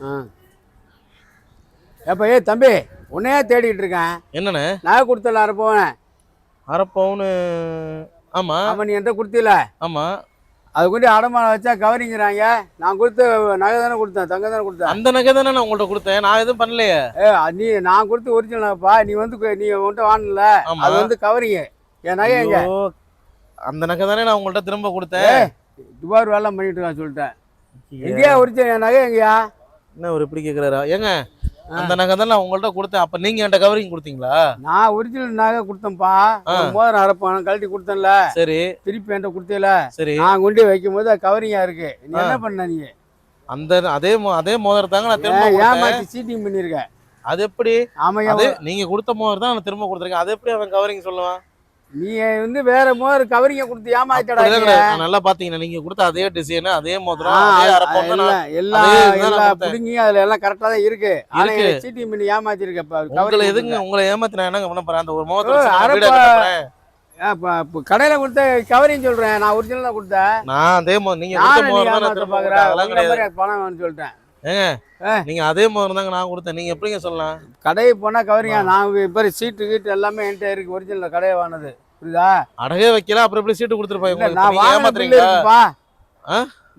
ஆ எப்போ தம்பி உன்னையே தேடிட்டு இருக்கேன். என்னண்ணே? நகை கொடுத்தல அரை பவுன். அரை பவுனு? ஆமா. நீ என்கிட்ட கொடுத்தில? ஆமா. அது கொண்டு அடமானம் வச்சா கவரிங்கிறாங்க. நான் கொடுத்த நகை தானே கொடுத்தேன், தங்கம் தானே கொடுத்தேன். அந்த நகை தானே நான் உங்கள்கிட்ட கொடுத்தேன், நான் எதுவும் பண்ணலையே. நான் கொடுத்து ஒரிஜினல் நகைப்பா. நீ உன்கிட்ட வாங்கல, அது வந்து கவரிங்க. என் நகை எங்க? அந்த நகை தானே நான் உங்கள்கிட்ட திரும்ப கொடுத்தேன். துபார் வேலை பண்ணிட்டு இருக்கான் சொல்லிட்டேன். எங்கேயா ஒரிஜினல் என் நகை எங்கேயா? என்ன ஒரு இப்படி கேட்குறாரா? ஏங்க அந்த நகை தான் நான் உங்கள்கிட்ட கொடுத்தேன். அப்ப நீங்க என்கிட்ட கவரிங் கொடுத்தீங்களா? நான் ஒரிஜினல் நகை கொடுத்தேன்ப்பா. மோதிரம் அரைப்பான கழட்டி கொடுத்தேன்ல. சரி. திருப்பி என்கிட்ட கொடுத்தீல. சரி. நான் கொண்டு வைக்கும் போது அது கவரிங்கா இருக்கு. நீ என்ன பண்ண? நீ அதே மோதிரத்தாங்க நான் திரும்ப ஏமாத்தி சீட்டிங் பண்ணிருக்கேன். அது எப்படி? ஆமா, நீங்க கொடுத்த மோதிரம் தான் நான் திரும்ப கொடுத்துருக்கேன். அது எப்படி அவன் கவரிங் சொல்லுவான்? நீ வேற மோதிரம் கவரிங்க கொடுத்து ஏமாத்திடா. நல்லா பாத்தீங்கன்னா நீங்க கொடுத்த அதே டிசைன், அதே மோதிரம், எல்லாம் புடுங்கி அதுல எல்லாம் கரெக்டா தான் இருக்கு. சீட்டிங் பண்ணி ஏமாத்திருக்க. எதுங்க உங்களை ஏமாத்தி நான் என்ன பண்ண போறேன்? அந்த ஒரு மோதிரம் கடையில கொடுத்த கவரிங் சொல்றேன். நான் ஒரிஜினல் தான் கொடுத்தேன். நான் அதே பணம் வேணும்னு சொல்லிட்டேன். நீங்க அதே மோதிரம் தாங்க நான் கொடுத்தேன். நீங்க எப்படிங்க சொல்லலாம்? கடையை போனா கவரிங்க. நான் இப்ப சீட்டு கீட்டு எல்லாமே என்கிட்ட இருக்கு. ஒரிஜினல் கடையை வாங்கினது புரியுதா? அடகே வைக்கல, அப்புறம் எப்படி சீட்டு கொடுத்துருப்பாங்க? நான்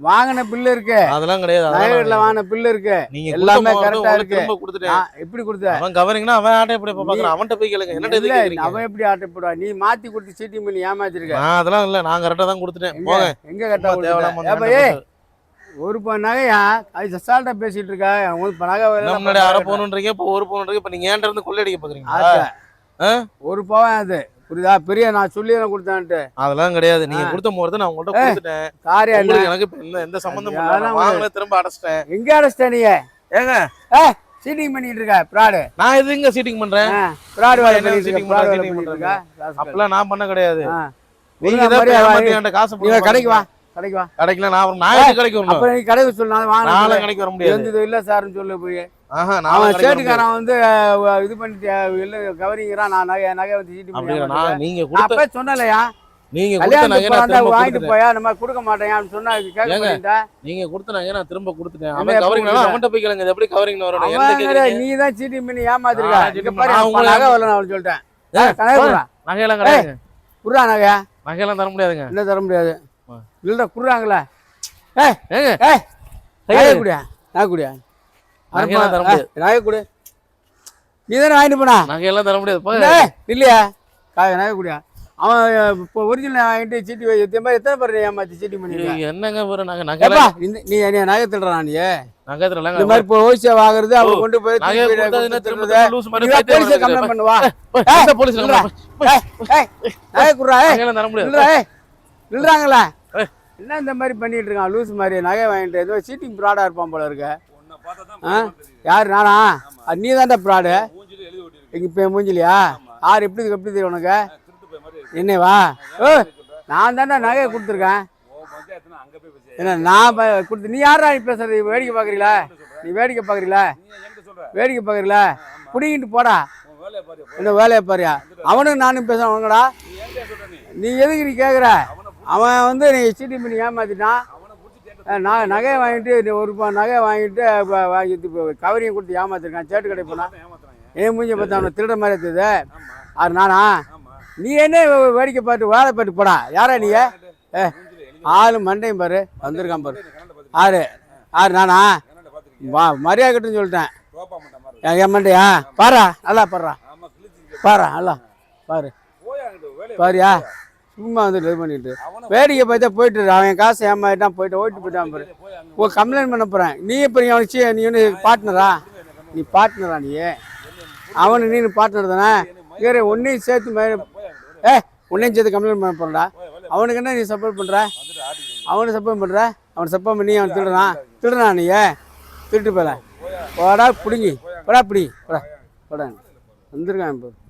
வாங்கின பில்லு இருக்கு. அதெல்லாம் கிடையாது. வாங்கின பில்லு இருக்கு. நீங்க எல்லாமே கரெக்டா இருக்கு. எப்படி கொடுத்த? அவன் கவரிங்னா அவன் ஆட்டை எப்படி பாக்குறான்? அவன்கிட்ட போய் கேளுங்க. என்ன அவன் எப்படி ஆட்டை போடுவா? நீ மாத்தி கொடுத்து சீட்டிங் பண்ணி ஏமாத்திருக்க. அதெல்லாம் இல்ல, நான் கரெக்டா தான் கொடுத்துட்டேன். போங்க. எங்க கரெக்டா? ஒரு பவுன் நகையா? அது அசால்ட்டா பேசிட்டு இருக்க. முன்னாடி அரை பவுனுன்றீங்க, இப்போ ஒரு பவுனுன்றீங்க. இப்ப நீங்க ஏன்ட்ட இருந்து கொள்ளையடிக்க பாக்குறீங்களா? ஒரு பவுன் அது புரியுதா? பெரிய நான் சொல்லி கொடுத்தான்ட்டு அதெல்லாம் கிடையாது. நீங்க கொடுத்த மோதிரத்தை நான் உங்கள்கிட்ட கொடுத்துட்டேன். காரியா எனக்கு எந்த சம்பந்தம் இல்ல. திரும்ப அடைச்சிட்டேன். எங்க அடைச்சிட்டேன்? நீ ஏங்க சீட்டிங் பண்ணிட்டு இருக்க பிராடு. நான் எதுங்க சீட்டிங் பண்றேன்? பிராடு வேலை பண்ணிட்டு இருக்க. அப்பெல்லாம் நான் பண்ண கிடையாது. நீங்க காசு கடைக்கு வா. கடைக்கு வா. நான் கடைக்கு வரணும். அப்புறம் நீ கடைக்கு சொல்லு. நான் கடைக்கு வர முடியாது. இல்ல சார்னு சொல்லு போய். அவன் சேட்டுக்காரன் வந்து இது பண்ணிட்டு இல்ல கவரிங்கிறான். நான் நகை வந்து சீட்டிங் நீங்க கொடுத்த சொன்னலையா? நீங்க வாங்கிட்டு போயா? நம்ம கொடுக்க மாட்டேன் சொன்னா கேட்க மாட்டேன். நீங்க கொடுத்த நகை நான் திரும்ப கொடுத்துட்டேன். அவன் கவரிங் அவன்கிட்ட போய் கேளுங்க. எப்படி கவரிங் வரும்? நீ தான் சீட்டிங் பண்ணி ஏமாத்திருக்க. நகை வரல அவன் சொல்லிட்டேன். நகையெல்லாம் கிடையாது. குடுறா நகை. நகையெல்லாம் தர முடியாதுங்க. என்ன தர முடியாது? இல்ல குடுறாங்களா? நகை குடியா? நகை குடியா? நகை கொடு. நீ தானே வாங்கிட்டு போனா? நகையெல்லாம் தர முடியாது இல்லையா? நகை குடியா? அவன் இப்போ ஒரிஜினல் வாங்கிட்டு சீட்டி எத்தனை பேர் ஏமாத்தி சீட்டி பண்ணி என்னங்க ஒரு நகை? நீ நகை திடுறான். நீ நகை திடலாம். இந்த மாதிரி இப்போ ஹோல்சேல் வாங்குறது அவங்க கொண்டு போய் போலீஸ் கம்ப்ளைண்ட் பண்ணுவா. போலீஸ் நகை குடுறா. தர முடியாது. நில்றாங்களா? என்ன இந்த மாதிரி பண்ணிட்டு இருக்கான் லூஸ் மாதிரி? நகை வாங்கிட்டு ஏதோ சீட்டிங் ப்ராடா இருப்பான் போல இருக்க. யாரு? நானா? நீ தான்டா ப்ராடு. இப்போ மூஞ்சிலியா? யார்? எப்படி தெரியும் உனக்கு? என்னவா? நான் தான்டா நகையை கொடுத்துருக்கேன். என்ன நான் கொடுத்து நீ யாரா நீ பேசுறது? வேடிக்கை பார்க்குறீங்களா? நீ வேடிக்கை பார்க்குறீங்களா? பிடிங்கிட்டு போடா. என்ன வேலையை பாரியா? அவனும் நானும் பேசுறேன் உனங்கடா. நீ எதுக்கு நீ கேட்குற? அவன் வந்து நீ சீட்டிங் பண்ணி ஏமாத்திட்டான். நான் நகையை வாங்கிட்டு ஒரு நகையை வாங்கிட்டு கவரியும் கொடுத்து ஏமாத்திருக்கான். சேட்டு கடை போனா ஏன் மூஞ்சி பார்த்தா அவனை திருட மாதிரி இருந்தது. அது நானா? நீ என்ன வேடிக்கை பார்த்து வேலை பார்த்து போடா. யாரா நீ? ஆளு மண்டையும் பாரு வந்திருக்கான் பாரு. ஆறு நானா? மரியாதை கட்டுன்னு சொல்லிட்டேன். என் மண்டையா? பாரா நல்லா பாரா நல்லா பாரியா? சும்மா வந்துட்டு இது பண்ணிட்டு வேடிக்கை பார்த்தா போயிட்டு அவன் காசு ஏமாட்டான் போயிட்டு ஓட்டு போயிட்டான் பாரு. கம்ப்ளைண்ட் பண்ண போறேன். நீ இப்போ நீ ஒன்று பார்ட்னரா? நீ பார்ட்னரா? நீ அவனு நீ பார்ட்னர் தானே? வேற ஒன்னையும் சேர்த்து உன்னையும் சேர்த்து கம்ப்ளைண்ட் பண்ண போறடா. அவனுக்கு என்ன நீ சப்போர்ட் பண்ற? அவனை சப்போர்ட் பண்ற? அவனை சப்போர்ட் பண்ணி அவன் திருடுறான். நீ திருட்டு போல போடா. பிடிங்கி போடா. பிடி போடா வந்துருக்கான் இப்போ.